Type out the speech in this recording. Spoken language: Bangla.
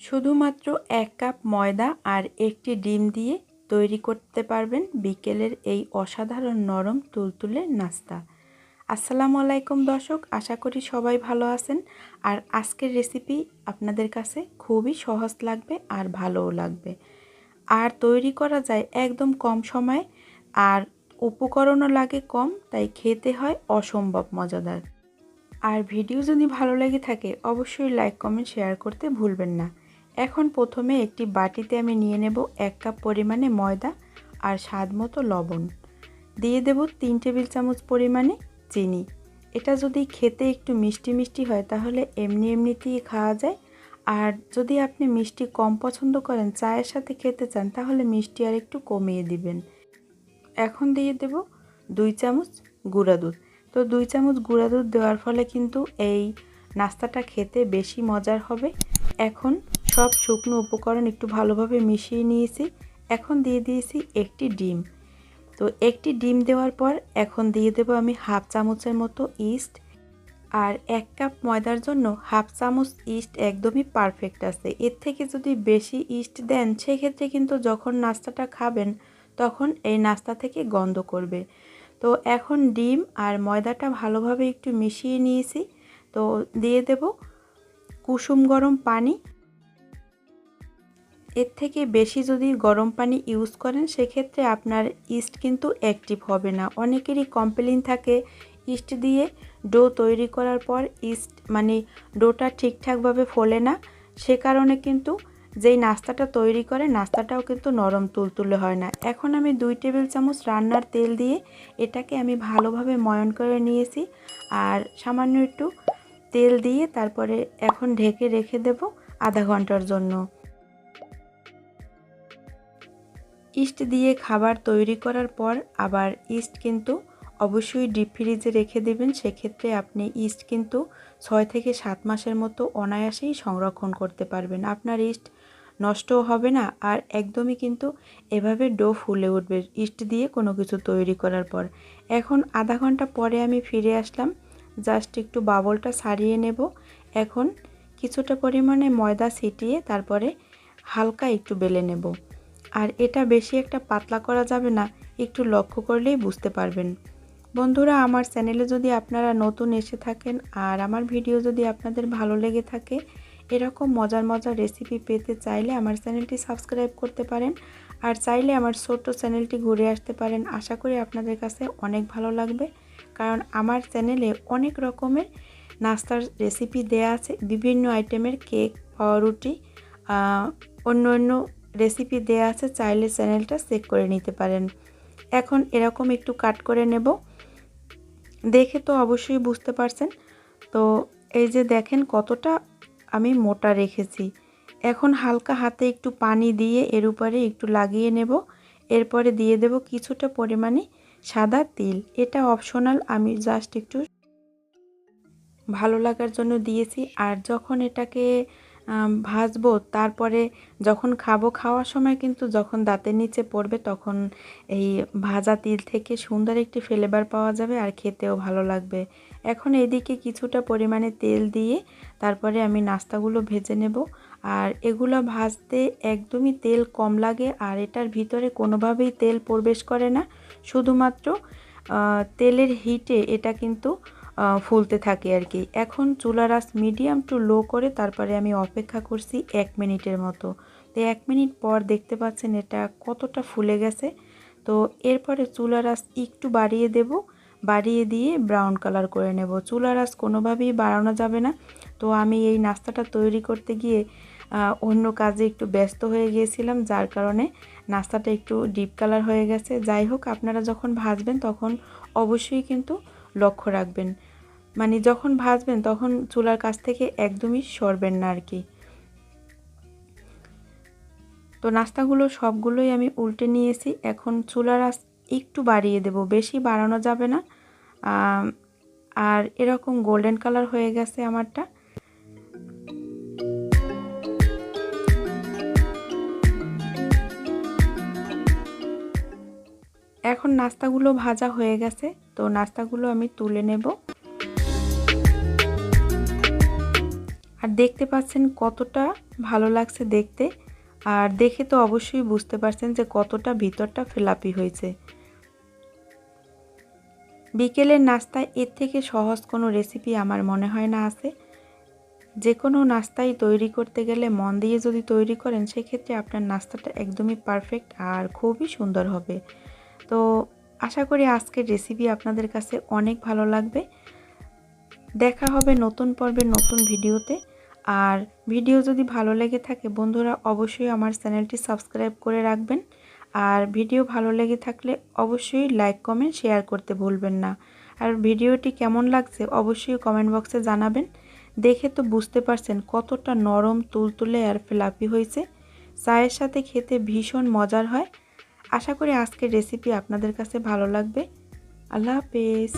শুধুমাত্র 1 কাপ ময়দা আর একটি ডিম দিয়ে তৈরি করতে পারবেন বিকেলের এই অসাধারণ নরম তুলতুলে নাস্তা। আসসালামু আলাইকুম দর্শক, আশা করি সবাই ভালো আছেন। আর আজকের রেসিপি আপনাদের কাছে খুবই সহজ লাগবে আর ভালোও লাগবে, আর তৈরি করা যায় একদম কম সময়ে, আর উপকরণও লাগে কম, তাই খেতে হয় অসম্ভব মজাদার। আর ভিডিও যদি ভালো লেগে থাকে অবশ্যই লাইক কমেন্ট শেয়ার করতে ভুলবেন না। এখন প্রথমে একটি বাটিতে আমি নিয়ে নেব 1 কাপ পরিমাণে ময়দা আর স্বাদ মতো লবণ, দিয়ে দেব 3 টেবিল চামচ পরিমাণে চিনি। এটা যদি খেতে একটু মিষ্টি মিষ্টি হয় তাহলে এমনিতেই খাওয়া যায়, আর যদি আপনি মিষ্টি কম পছন্দ করেন, চায়ের সাথে খেতে চান, তাহলে মিষ্টি আর একটু কমিয়ে দিবেন। এখন দিয়ে দেব 2 চামচ গুঁড়া দুধ। তো 2 চামচ গুঁড়া দুধ দেওয়ার ফলে কিন্তু এই নাস্তাটা খেতে বেশি মজার হবে। এখন সব শুকনো উপকরণ একটু ভালোভাবে মিশিয়ে নিয়েছি। এখন দিয়ে দিয়েছি একটি ডিম। তো একটি ডিম দেওয়ার পর এখন দিয়ে দেব আমি হাফ চামচের মতো ইস্ট। আর 1 কাপ ময়দার জন্য হাফ চামচ ইস্ট একদমই পারফেক্ট আছে। এর থেকে যদি বেশি ইস্ট দেন সেক্ষেত্রে কিন্তু যখন নাস্তাটা খাবেন তখন এই নাস্তা থেকে গন্ধ করবে। তো এখন ডিম আর ময়দাটা ভালোভাবে একটু মিশিয়ে নিয়েছি। তো দিয়ে দেব কুসুম গরম পানি। এর থেকে বেশি যদি গরম পানি ইউজ করেন সেক্ষেত্রে আপনার ইস্ট কিন্তু অ্যাক্টিভ হবে না। অনেকেরই কমপ্লেইন থাকে ইস্ট দিয়ে ডো তৈরি করার পর ইস্ট ডোটা ঠিকঠাকভাবে ফোলে না, সে কারণে কিন্তু যেই নাস্তাটা তৈরি করে নাস্তাটাও কিন্তু নরম তুলতুলে হয় না। এখন আমি 2 টেবিল চামচ রান্নার তেল দিয়ে এটাকে আমি ভালোভাবে ময়ন করে নিয়েছি, আর সামান্য একটু তেল দিয়ে তারপরে এখন ঢেকে রেখে দেব আধা ঘন্টার জন্য। ইস্ট দিয়ে খাবার তৈরি করার পর আবার ইস্ট কিন্তু অবশ্যই ডিপ ফ্রিজে রেখে দেবেন। সেক্ষেত্রে আপনি ইস্ট কিন্তু 6 থেকে 7 মাসের মতো অনায়াসেই সংরক্ষণ করতে পারবেন। আপনার ইস্ট নষ্টও হবে না, আর একদমই কিন্তু এভাবে ডো ফুলে উঠবে ইস্ট দিয়ে কোনো কিছু তৈরি করার পর। এখন আধা ঘন্টা পরে আমি ফিরে আসলাম, জাস্ট একটু বাবলটা ছাড়িয়ে নেব। এখন কিছুটা পরিমাণে ময়দা ছিটিয়ে তারপরে হালকা একটু বেলে নেব। আর এটা বেশি একটা পাতলা করা যাবে না, একটু লক্ষ্য করলেই বুঝতে পারবেন। বন্ধুরা, আমার চ্যানেলে যদি আপনারা নতুন এসে থাকেন আর আমার ভিডিও যদি আপনাদের ভালো লেগে থাকে, এরকম মজার মজার রেসিপি পেতে চাইলে আমার চ্যানেলটি সাবস্ক্রাইব করতে পারেন, আর চাইলে আমার ছোট্ট চ্যানেলটি ঘুরে আসতে পারেন। আশা করি আপনাদের কাছে অনেক ভালো লাগবে, কারণ আমার চ্যানেলে অনেক রকমের নাস্তার রেসিপি দেয়া আছে, বিভিন্ন আইটেমের কেক, পাউরুটি, অন্য রেসিপি দেয়া আছে, চাইলে চ্যানেলটা চেক করে নিতে পারেন। এখন এরকম একটু কাট করে নেব, দেখে তো অবশ্যই বুঝতে পারছেন। তো এই যে দেখেন কতটা আমি মোটা রেখেছি। এখন হালকা হাতে একটু পানি দিয়ে এর উপরে একটু লাগিয়ে নেব। এরপরে দিয়ে দেব কিছুটা পরিমাণে সাদা তিল। এটা অপশনাল, আমি জাস্ট একটু ভালো লাগার জন্য দিয়েছি। আর যখন এটাকে ভাজবো, তারপরে যখন খাওয়ার সময় কিন্তু যখন দাঁতের নিচে পড়বে তখন এই ভাজা তিল থেকে সুন্দর একটি ফ্লেভার পাওয়া যাবে, আর খেতেও ভালো লাগবে। এখন এদিকে কিছুটা পরিমাণে তেল দিয়ে তারপরে আমি নাস্তাগুলো ভেজে নেব। আর এগুলো ভাজতে একদমই তেল কম লাগে, আর এটার ভিতরে কোনোভাবেই তেল প্রবেশ করে না, শুধুমাত্র তেলের হিটে এটা কিন্তু ফুলতে থাকে আর কি। এখন চুলার আঁচ মিডিয়াম টু লো করে তারপরে আমি অপেক্ষা করছি 1 মিনিটের মতো। তো 1 মিনিট পর দেখতে পাচ্ছেন এটা কতটা ফুলে গেছে। তো এরপরে চুলার আঁচ একটু বাড়িয়ে দেব, বাড়িয়ে দিয়ে ব্রাউন কালার করে নেব। চুলার আঁচ কোনোভাবেই বাড়ানো যাবে না। তো আমি এই নাস্তাটা তৈরি করতে গিয়ে অন্য কাজে একটু ব্যস্ত হয়ে গিয়েছিলাম, যার কারণে নাস্তাটা একটু ডিপ কালার হয়ে গেছে। যাই হোক, আপনারা যখন ভাজবেন তখন অবশ্যই কিন্তু লক্ষ্য রাখবেন, যখন ভাজবেন তখন চুলার কাছ থেকে একদমই সরবেন না আর কি। তো নাস্তাগুলো সবগুলোই আমি উল্টে নিয়েছি। এখন চুলার আঁচ একটু বাড়িয়ে দেব, বেশি বাড়ানো যাবে না। আর এরকম গোল্ডেন কালার হয়ে গেছে আমারটা। এখন নাস্তাগুলো ভাজা হয়ে গেছে, তো নাস্তাগুলো আমি তুলে নেব। আর দেখতে পাচ্ছেন কতটা ভালো লাগছে দেখতে, আর দেখে তো অবশ্যই বুঝতে পারছেন যে কতটা ভিতরটা ফ্লাপি হয়েছে। বিকেলের নাস্তায় এর থেকে সহজ কোনো রেসিপি আমার মনে হয় না আছে। যে কোনো নাস্তাই তৈরি করতে গেলে মন দিয়ে যদি তৈরি করেন সেক্ষেত্রে আপনার নাস্তাটা একদমই পারফেক্ট আর খুবই সুন্দর হবে। তো আশা করি আজকের রেসিপি আপনাদের কাছে অনেক ভালো লাগবে। দেখা হবে নতুন পর্বে নতুন ভিডিওতে। আর ভিডিও যদি ভালো লেগে থাকে বন্ধুরা অবশ্যই আমার চ্যানেলটি সাবস্ক্রাইব করে রাখবেন। আর ভিডিও ভালো লেগে থাকলে অবশ্যই লাইক কমেন্ট শেয়ার করতে ভুলবেন না। আর ভিডিওটি কেমন লাগছে অবশ্যই কমেন্ট বক্সে জানাবেন। দেখে তো বুঝতে পারছেন কতটা নরম তুলতুলে আর ফ্লাফি হয়েছে। চায়ের সাথে খেতে ভীষণ মজার হয়। আশা করি আজকের রেসিপি আপনাদের কাছে ভালো লাগবে। আল্লাহ হাফেজ।